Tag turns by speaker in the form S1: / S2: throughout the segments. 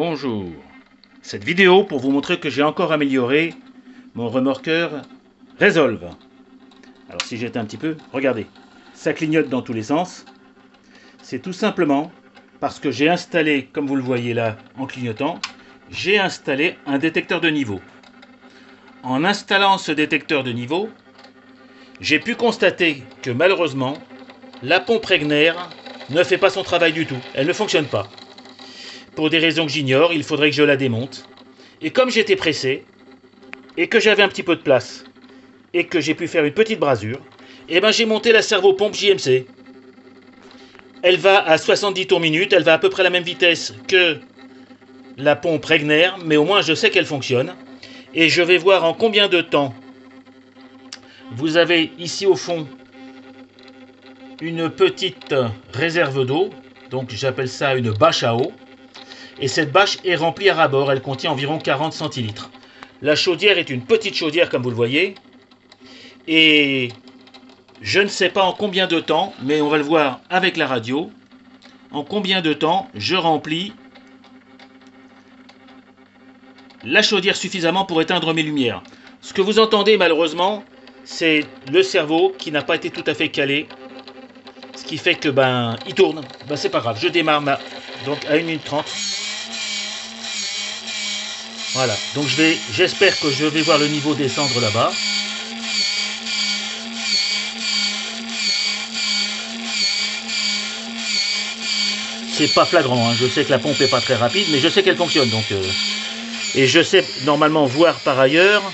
S1: Bonjour. Cette vidéo pour vous montrer que j'ai encore amélioré mon remorqueur Resolve. Alors si j'étais un petit peu, regardez, ça clignote dans tous les sens. C'est tout simplement parce que j'ai installé, comme vous le voyez là en clignotant, j'ai installé un détecteur de niveau. En installant ce détecteur de niveau, j'ai pu constater que malheureusement, la pompe Regner ne fait pas son travail du tout. Elle ne fonctionne pas. Pour des raisons que j'ignore, il faudrait que je la démonte. Et comme j'étais pressé, et que j'avais un petit peu de place, et que j'ai pu faire une petite brasure, et ben j'ai monté la servopompe JMC. Elle va à 70 tours minute, elle va à peu près à la même vitesse que la pompe Regner, mais au moins je sais qu'elle fonctionne. Et je vais voir en combien de temps. Vous avez ici au fond une petite réserve d'eau, donc j'appelle ça une bâche à eau. Et cette bâche est remplie à ras-bord, elle contient environ 40 centilitres. La chaudière est une petite chaudière comme vous le voyez. Et je ne sais pas en combien de temps, mais on va le voir avec la radio, en combien de temps je remplis la chaudière suffisamment pour éteindre mes lumières. Ce que vous entendez malheureusement, c'est le cerveau qui n'a pas été tout à fait calé. Ce qui fait que il tourne. C'est pas grave, je démarre donc à 1 minute 30. Voilà, donc j'espère que je vais voir le niveau descendre là-bas. C'est pas flagrant, hein. Je sais que la pompe est pas très rapide, mais je sais qu'elle fonctionne. Et je sais normalement voir par ailleurs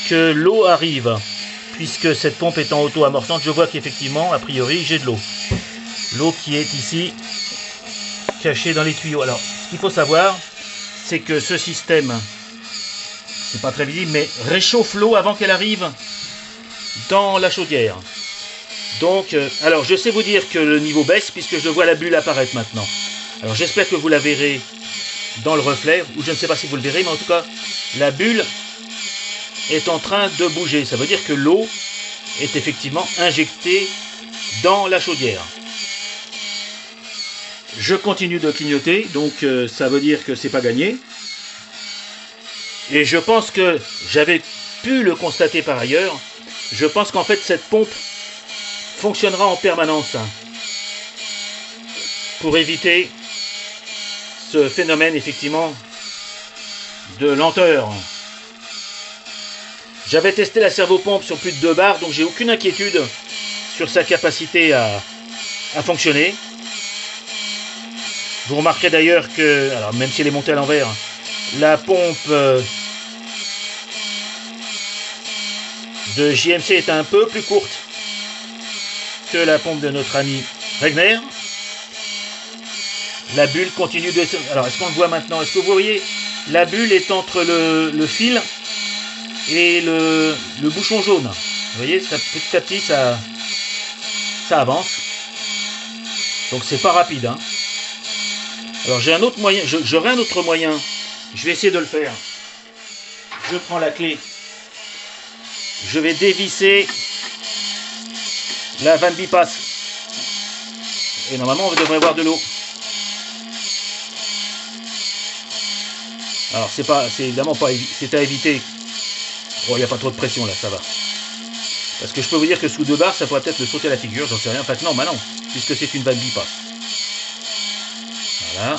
S1: que l'eau arrive, puisque cette pompe étant auto-amorçante, je vois qu'effectivement, a priori, j'ai de l'eau. L'eau qui est ici, cachée dans les tuyaux. Alors, ce qu'il faut savoir, c'est que ce système, c'est pas très visible, mais réchauffe l'eau avant qu'elle arrive dans la chaudière. Donc, alors je sais vous dire que le niveau baisse puisque je vois la bulle apparaître maintenant. Alors j'espère que vous la verrez dans le reflet, ou je ne sais pas si vous le verrez, mais en tout cas, la bulle est en train de bouger. Ça veut dire que l'eau est effectivement injectée dans la chaudière. Je continue de clignoter, donc ça veut dire que c'est pas gagné. Et je pense que j'avais pu le constater par ailleurs. Je pense qu'en fait cette pompe fonctionnera en permanence pour éviter ce phénomène effectivement de lenteur. J'avais testé la servopompe sur plus de 2 bars, donc j'ai aucune inquiétude sur sa capacité à fonctionner. Vous remarquerez d'ailleurs que, alors même si elle est montée à l'envers, la pompe de JMC est un peu plus courte que la pompe de notre ami Regner. La bulle continue de... Alors, est-ce qu'on le voit maintenant? Est-ce que vous voyez? La bulle est entre le fil et le bouchon jaune. Vous voyez, ça, petit à petit, ça avance. Donc, c'est pas rapide, hein. Alors, j'ai un autre moyen. J'aurai un autre moyen. Je vais essayer de le faire. Je prends la clé. Je vais dévisser la vanne bipasse. Et normalement, on devrait avoir de l'eau. Alors, c'est évidemment pas, c'est à éviter. Bon, il n'y a pas trop de pression là, ça va. Parce que je peux vous dire que sous 2 bars, ça pourrait peut-être me sauter à la figure, j'en sais rien. En fait, non, non, puisque c'est une vanne bipasse. Voilà.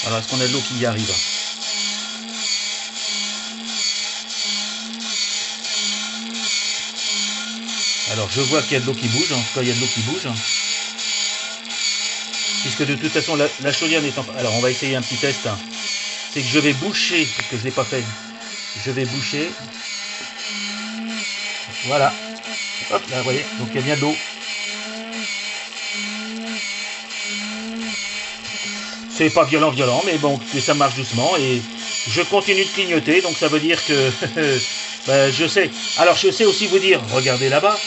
S1: Alors, est-ce qu'on a de l'eau qui y arrive? Alors, je vois qu'il y a de l'eau qui bouge. En tout cas, il y a de l'eau qui bouge. Puisque de toute façon, la chaudière n'étant pas... Alors, on va essayer un petit test. C'est que je vais boucher, parce que je ne l'ai pas fait. Je vais boucher. Voilà. Hop, là, vous voyez. Donc, il y a bien de l'eau. C'est pas violent, mais bon, ça marche doucement. Et je continue de clignoter. Donc, ça veut dire que... je sais. Alors, je sais aussi vous dire, regardez là-bas.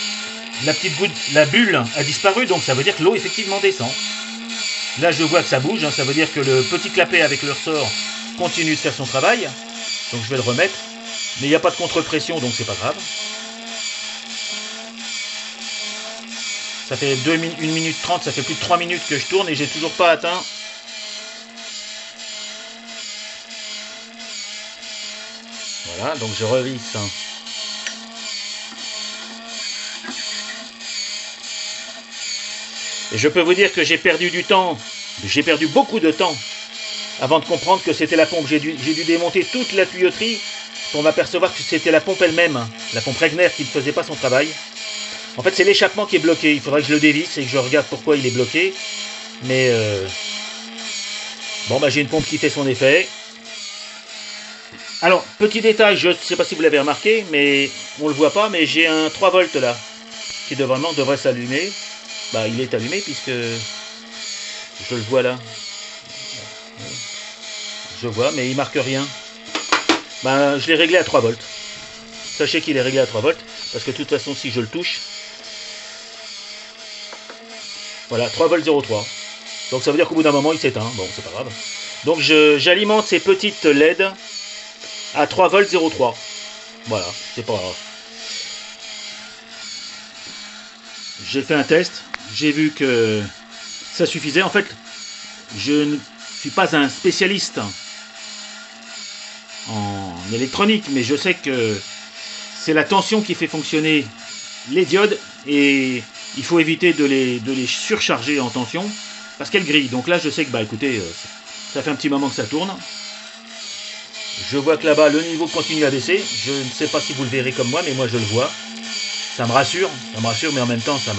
S1: La bulle a disparu. Donc, ça veut dire que l'eau, effectivement, descend. Là, je vois que ça bouge, hein, ça veut dire que le petit clapet avec le ressort continue de faire son travail. Donc, je vais le remettre. Mais il n'y a pas de contre-pression, donc c'est pas grave. Ça fait 1 minute 30, ça fait plus de 3 minutes que je tourne et j'ai toujours pas atteint Voilà, donc je revisse. Et je peux vous dire que j'ai perdu du temps, j'ai perdu beaucoup de temps avant de comprendre que c'était la pompe. J'ai dû démonter toute la tuyauterie pour m'apercevoir que c'était la pompe elle-même, la pompe Regner qui ne faisait pas son travail. En fait, c'est l'échappement qui est bloqué. Il faudrait que je le dévisse et que je regarde pourquoi il est bloqué. Mais bon, bah, j'ai une pompe qui fait son effet. Alors, petit détail, je ne sais pas si vous l'avez remarqué, mais on ne le voit pas, mais j'ai un 3 volts là, qui devrait s'allumer. Bah, il est allumé puisque je le vois là. Je vois, mais il marque rien. Bah, je l'ai réglé à 3 volts. Sachez qu'il est réglé à 3 volts, parce que de toute façon, si je le touche, voilà, 3 volts 0,3. Donc ça veut dire qu'au bout d'un moment, il s'éteint. Bon, c'est pas grave. Donc j'alimente ces petites LED à 3 volts 0,3. Voilà, c'est pas grave. J'ai fait un test, j'ai vu que ça suffisait. En fait, je ne suis pas un spécialiste en électronique, mais je sais que c'est la tension qui fait fonctionner les diodes et il faut éviter de les surcharger en tension parce qu'elles grillent. Donc là, je sais que, bah écoutez, ça fait un petit moment que ça tourne. Je vois que là-bas, le niveau continue à baisser. Je ne sais pas si vous le verrez comme moi, mais moi, je le vois. Ça me rassure, mais en même temps, ça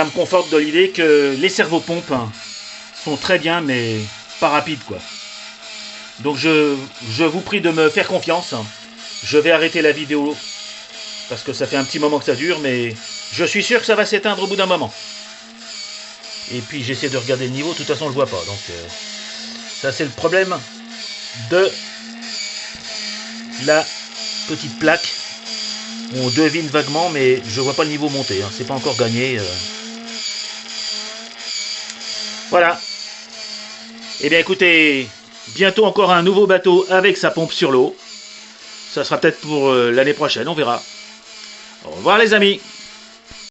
S1: me conforte dans l'idée que les servopompes sont très bien, mais pas rapides, quoi. Donc, je vous prie de me faire confiance. Je vais arrêter la vidéo parce que ça fait un petit moment que ça dure, mais je suis sûr que ça va s'éteindre au bout d'un moment. Et puis, j'essaie de regarder le niveau. De toute façon, on le voit pas. Donc, ça, c'est le problème de la petite plaque. On devine vaguement, mais je vois pas le niveau monter. C'est pas encore gagné. Voilà. Eh bien, écoutez, bientôt encore un nouveau bateau avec sa pompe sur l'eau. Ça sera peut-être pour l'année prochaine, on verra. Au revoir les amis.